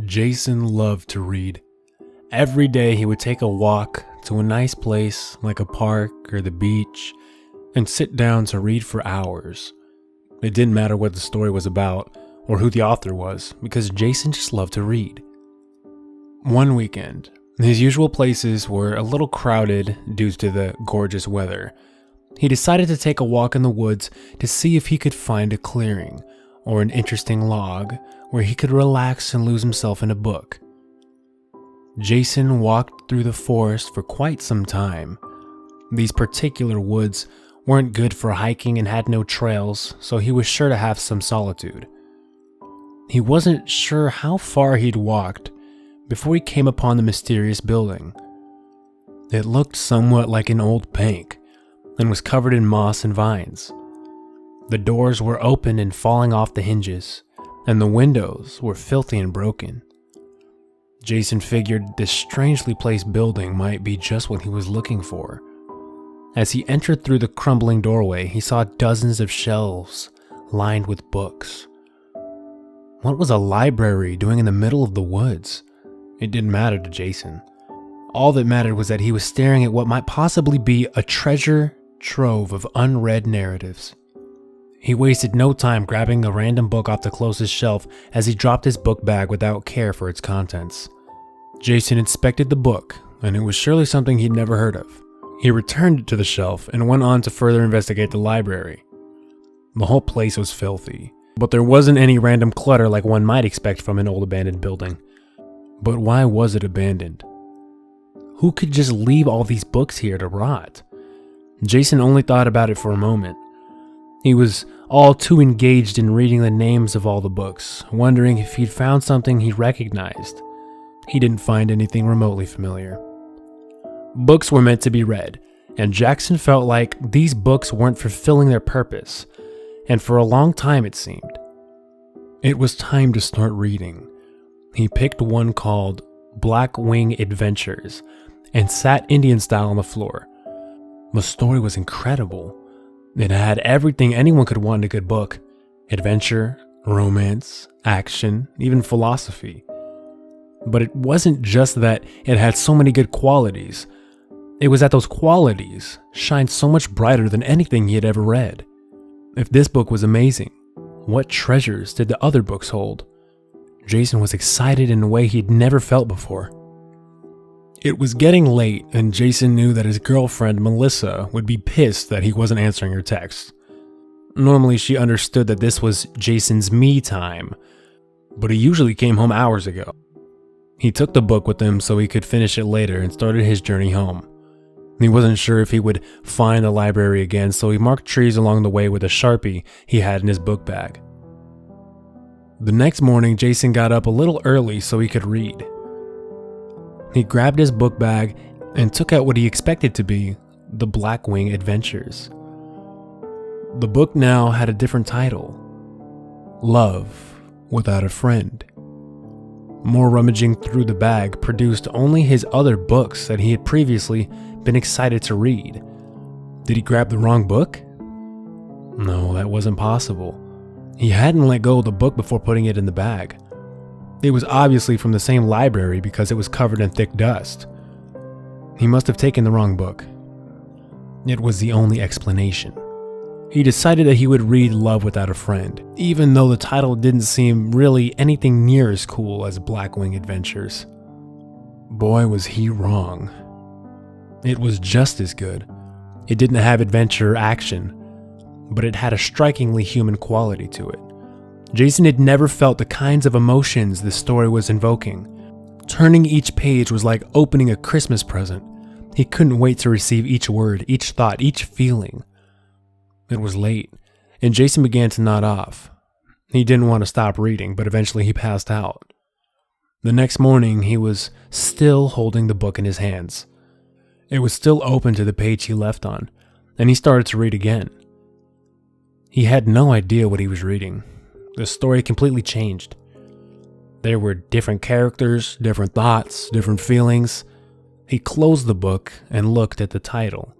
Jason loved to read. Every day he would take a walk to a nice place like a park or the beach and sit down to read for hours. It didn't matter what the story was about or who the author was, because Jason just loved to read. One weekend, his usual places were a little crowded due to the gorgeous weather. He decided to take a walk in the woods to see if he could find a clearing or an interesting log where he could relax and lose himself in a book. Jason walked through the forest for quite some time. These particular woods weren't good for hiking and had no trails, so he was sure to have some solitude. He wasn't sure how far he'd walked before he came upon the mysterious building. It looked somewhat like an old bank and was covered in moss and vines. The doors were open and falling off the hinges, and the windows were filthy and broken. Jason figured this strangely placed building might be just what he was looking for. As he entered through the crumbling doorway, he saw dozens of shelves lined with books. What was a library doing in the middle of the woods? It didn't matter to Jason. All that mattered was that he was staring at what might possibly be a treasure trove of unread narratives. He wasted no time grabbing a random book off the closest shelf as he dropped his book bag without care for its contents. Jason inspected the book, and it was surely something he'd never heard of. He returned it to the shelf and went on to further investigate the library. The whole place was filthy, but there wasn't any random clutter like one might expect from an old abandoned building. But why was it abandoned? Who could just leave all these books here to rot? Jason only thought about it for a moment. He was all too engaged in reading the names of all the books, wondering if he'd found something he recognized. He didn't find anything remotely familiar. Books were meant to be read, and Jackson felt like these books weren't fulfilling their purpose, and for a long time it seemed. It was time to start reading. He picked one called Black Wing Adventures and sat Indian style on the floor. The story was incredible. It had everything anyone could want in a good book: adventure, romance, action, even philosophy. But it wasn't just that it had so many good qualities. It was that those qualities shined so much brighter than anything he had ever read. If this book was amazing, what treasures did the other books hold? Jason was excited in a way he'd never felt before. It was getting late, and Jason knew that his girlfriend, Melissa, would be pissed that he wasn't answering her texts. Normally, she understood that this was Jason's me time, but he usually came home hours ago. He took the book with him so he could finish it later and started his journey home. He wasn't sure if he would find the library again, so he marked trees along the way with a Sharpie he had in his book bag. The next morning, Jason got up a little early so he could read. He grabbed his book bag and took out what he expected to be the Black Wing Adventures. The book now had a different title: Love Without a Friend. More rummaging through the bag produced only his other books that he had previously been excited to read. Did he grab the wrong book? No, that wasn't possible. He hadn't let go of the book before putting it in the bag. It was obviously from the same library because it was covered in thick dust. He must have taken the wrong book. It was the only explanation. He decided that he would read Love Without a Friend, even though the title didn't seem really anything near as cool as Black Wing Adventures. Boy, was he wrong. It was just as good. It didn't have adventure or action, but it had a strikingly human quality to it. Jason had never felt the kinds of emotions this story was invoking. Turning each page was like opening a Christmas present. He couldn't wait to receive each word, each thought, each feeling. It was late, and Jason began to nod off. He didn't want to stop reading, but eventually he passed out. The next morning, he was still holding the book in his hands. It was still open to the page he left on, and he started to read again. He had no idea what he was reading. The story completely changed. There were different characters, different thoughts, different feelings. He closed the book and looked at the title.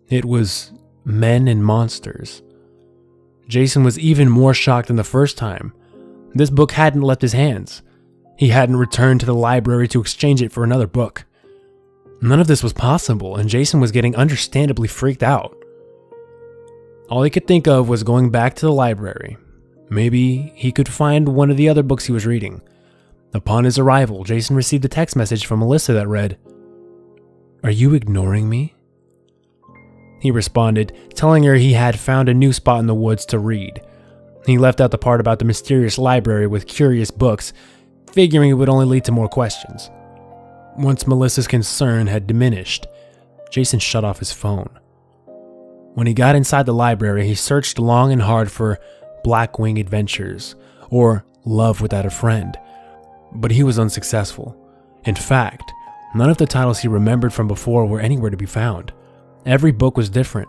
It was Men and Monsters. Jason was even more shocked than the first time. This book hadn't left his hands. He hadn't returned to the library to exchange it for another book. None of this was possible, and Jason was getting understandably freaked out. All he could think of was going back to the library. Maybe he could find one of the other books he was reading. Upon his arrival, Jason received a text message from Melissa that read, "Are you ignoring me?" He responded, telling her he had found a new spot in the woods to read. He left out the part about the mysterious library with curious books, figuring it would only lead to more questions. Once Melissa's concern had diminished, Jason shut off his phone. When he got inside the library, he searched long and hard for Blackwing Adventures or Love Without a Friend, but he was unsuccessful. In fact, none of the titles he remembered from before were anywhere to be found. Every book was different.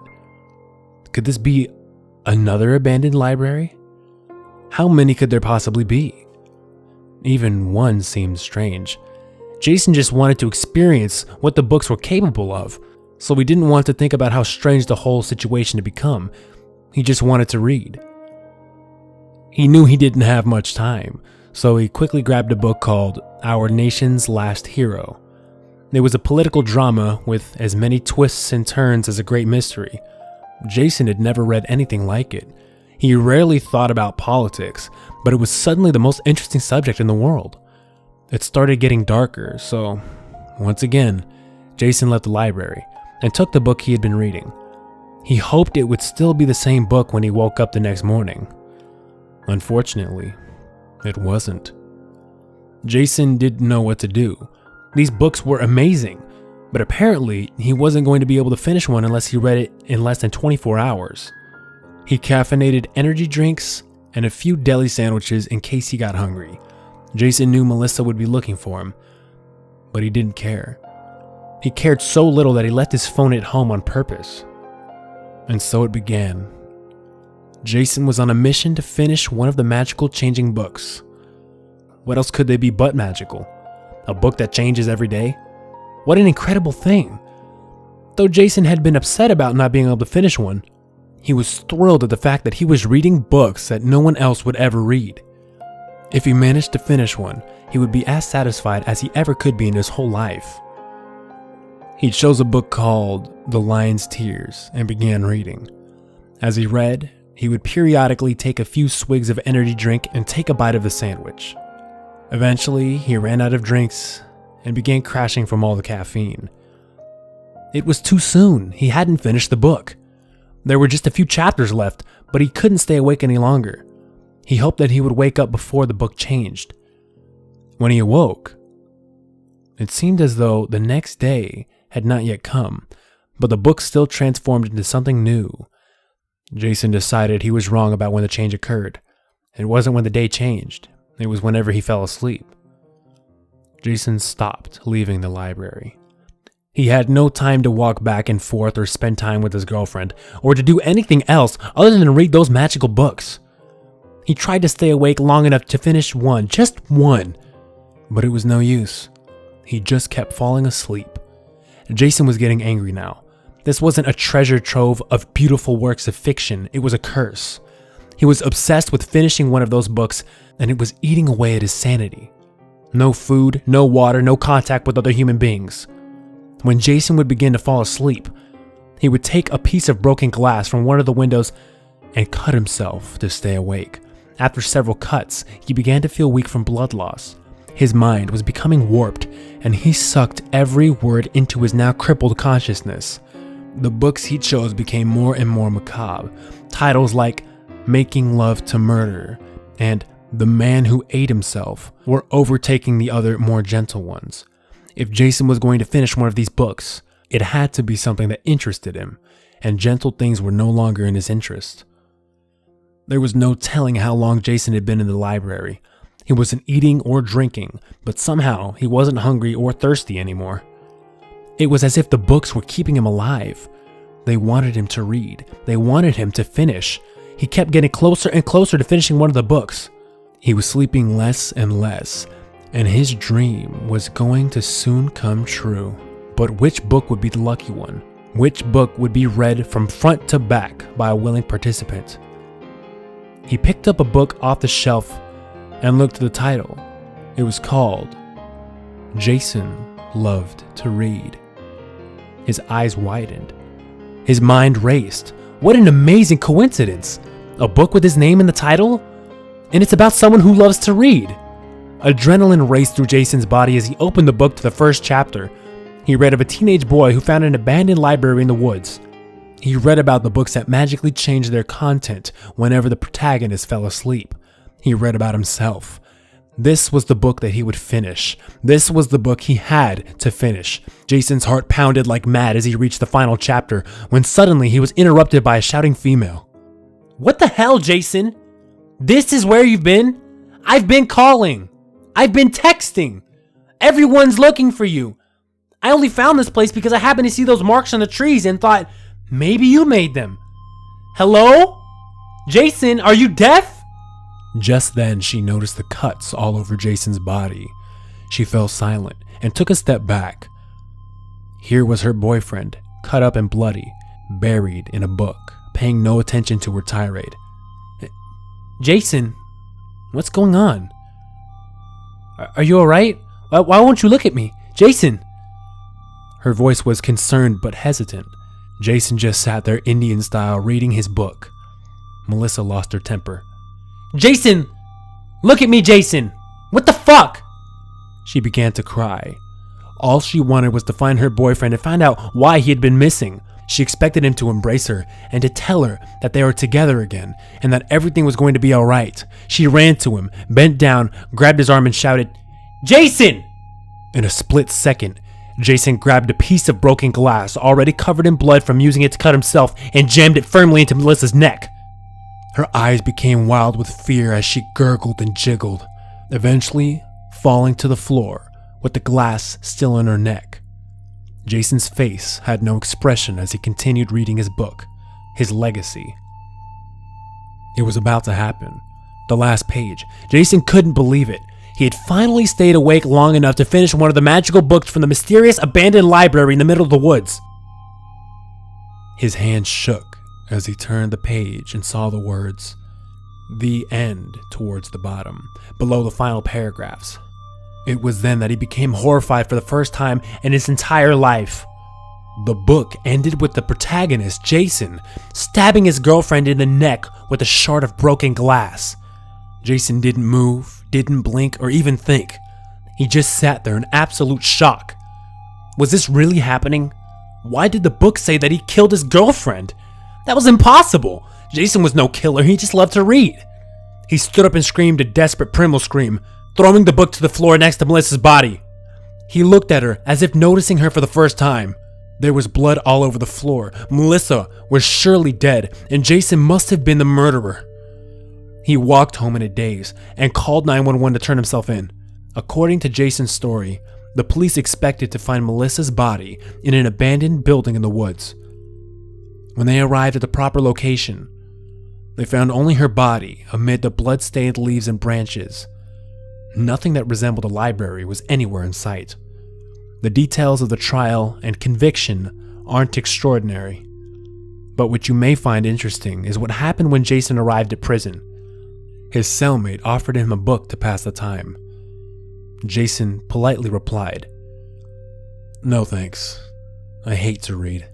Could this be another abandoned library? How many could there possibly be? Even one seemed strange. Jason just wanted to experience what the books were capable of, so he didn't want to think about how strange the whole situation had become. He just wanted to read. He knew he didn't have much time, so he quickly grabbed a book called Our Nation's Last Hero. It was a political drama with as many twists and turns as a great mystery. Jason had never read anything like it. He rarely thought about politics, but it was suddenly the most interesting subject in the world. It started getting darker, so once again, Jason left the library and took the book he had been reading. He hoped it would still be the same book when he woke up the next morning. Unfortunately, it wasn't. Jason didn't know what to do. These books were amazing, but apparently he wasn't going to be able to finish one unless he read it in less than 24 hours. He caffeinated energy drinks and a few deli sandwiches in case he got hungry. Jason knew Melissa would be looking for him, but he didn't care. He cared so little that he left his phone at home on purpose. And so it began. Jason was on a mission to finish one of the magical changing books. What else could they be but magical? A book that changes every day? What an incredible thing! Though Jason had been upset about not being able to finish one, he was thrilled at the fact that he was reading books that no one else would ever read. If he managed to finish one, he would be as satisfied as he ever could be in his whole life. He chose a book called The Lion's Tears and began reading. As he read, he would periodically take a few swigs of energy drink and take a bite of the sandwich. Eventually, he ran out of drinks and began crashing from all the caffeine. It was too soon. He hadn't finished the book. There were just a few chapters left, but he couldn't stay awake any longer. He hoped that he would wake up before the book changed. When he awoke, it seemed as though the next day had not yet come, but the book still transformed into something new. Jason decided he was wrong about when the change occurred. It wasn't when the day changed. It was whenever he fell asleep. Jason stopped leaving the library. He had no time to walk back and forth or spend time with his girlfriend, or to do anything else other than read those magical books. He tried to stay awake long enough to finish one, just one, but it was no use. He just kept falling asleep. Jason was getting angry now. This wasn't a treasure trove of beautiful works of fiction, it was a curse. He was obsessed with finishing one of those books, and it was eating away at his sanity. No food, no water, no contact with other human beings. When Jason would begin to fall asleep, he would take a piece of broken glass from one of the windows and cut himself to stay awake. After several cuts, he began to feel weak from blood loss. His mind was becoming warped, and he sucked every word into his now crippled consciousness. The books he chose became more and more macabre. Titles like Making Love to Murder and The Man Who Ate Himself were overtaking the other more gentle ones. If Jason was going to finish one of these books, it had to be something that interested him, and gentle things were no longer in his interest. There was no telling how long Jason had been in the library. He wasn't eating or drinking, but somehow he wasn't hungry or thirsty anymore. It was as if the books were keeping him alive. They wanted him to read. They wanted him to finish. He kept getting closer and closer to finishing one of the books. He was sleeping less and less, and his dream was going to soon come true. But which book would be the lucky one? Which book would be read from front to back by a willing participant? He picked up a book off the shelf and looked at the title. It was called Jason Loved to Read. His eyes widened. His mind raced. What an amazing coincidence! A book with his name in the title? And it's about someone who loves to read. Adrenaline raced through Jason's body as he opened the book to the first chapter. He read of a teenage boy who found an abandoned library in the woods. He read about the books that magically changed their content whenever the protagonist fell asleep. He read about himself. This was the book that he would finish. This was the book he had to finish. Jason's heart pounded like mad as he reached the final chapter, when suddenly he was interrupted by a shouting female. "What the hell, Jason? This is where you've been? I've been calling. I've been texting. Everyone's looking for you. I only found this place because I happened to see those marks on the trees and thought, maybe you made them. Hello? Jason, are you deaf?" Just then, she noticed the cuts all over Jason's body. She fell silent and took a step back. Here was her boyfriend, cut up and bloody, buried in a book, paying no attention to her tirade. "Jason, what's going on? Are you alright? Why won't you look at me? Jason!" Her voice was concerned but hesitant. Jason just sat there Indian style reading his book. Melissa lost her temper. "Jason! Look at me, Jason! What the fuck?" She began to cry. All she wanted was to find her boyfriend and find out why he had been missing. She expected him to embrace her and to tell her that they were together again and that everything was going to be alright. She ran to him, bent down, grabbed his arm and shouted, "Jason!" In a split second, Jason grabbed a piece of broken glass already covered in blood from using it to cut himself and jammed it firmly into Melissa's neck. Her eyes became wild with fear as she gurgled and jiggled, eventually falling to the floor with the glass still in her neck. Jason's face had no expression as he continued reading his book, his legacy. It was about to happen. The last page. Jason couldn't believe it. He had finally stayed awake long enough to finish one of the magical books from the mysterious abandoned library in the middle of the woods. His hand shook as he turned the page and saw the words, "The End," towards the bottom, below the final paragraphs. It was then that he became horrified for the first time in his entire life. The book ended with the protagonist, Jason, stabbing his girlfriend in the neck with a shard of broken glass. Jason didn't move, didn't blink, or even think. He just sat there in absolute shock. Was this really happening? Why did the book say that he killed his girlfriend? That was impossible. Jason was no killer, he just loved to read. He stood up and screamed a desperate primal scream, throwing the book to the floor next to Melissa's body. He looked at her as if noticing her for the first time. There was blood all over the floor. Melissa was surely dead, and Jason must have been the murderer. He walked home in a daze and called 911 to turn himself in. According to Jason's story, the police expected to find Melissa's body in an abandoned building in the woods. When they arrived at the proper location, they found only her body amid the blood-stained leaves and branches. Nothing that resembled a library was anywhere in sight. The details of the trial and conviction aren't extraordinary, but what you may find interesting is what happened when Jason arrived at prison. His cellmate offered him a book to pass the time. Jason politely replied, "No thanks. I hate to read."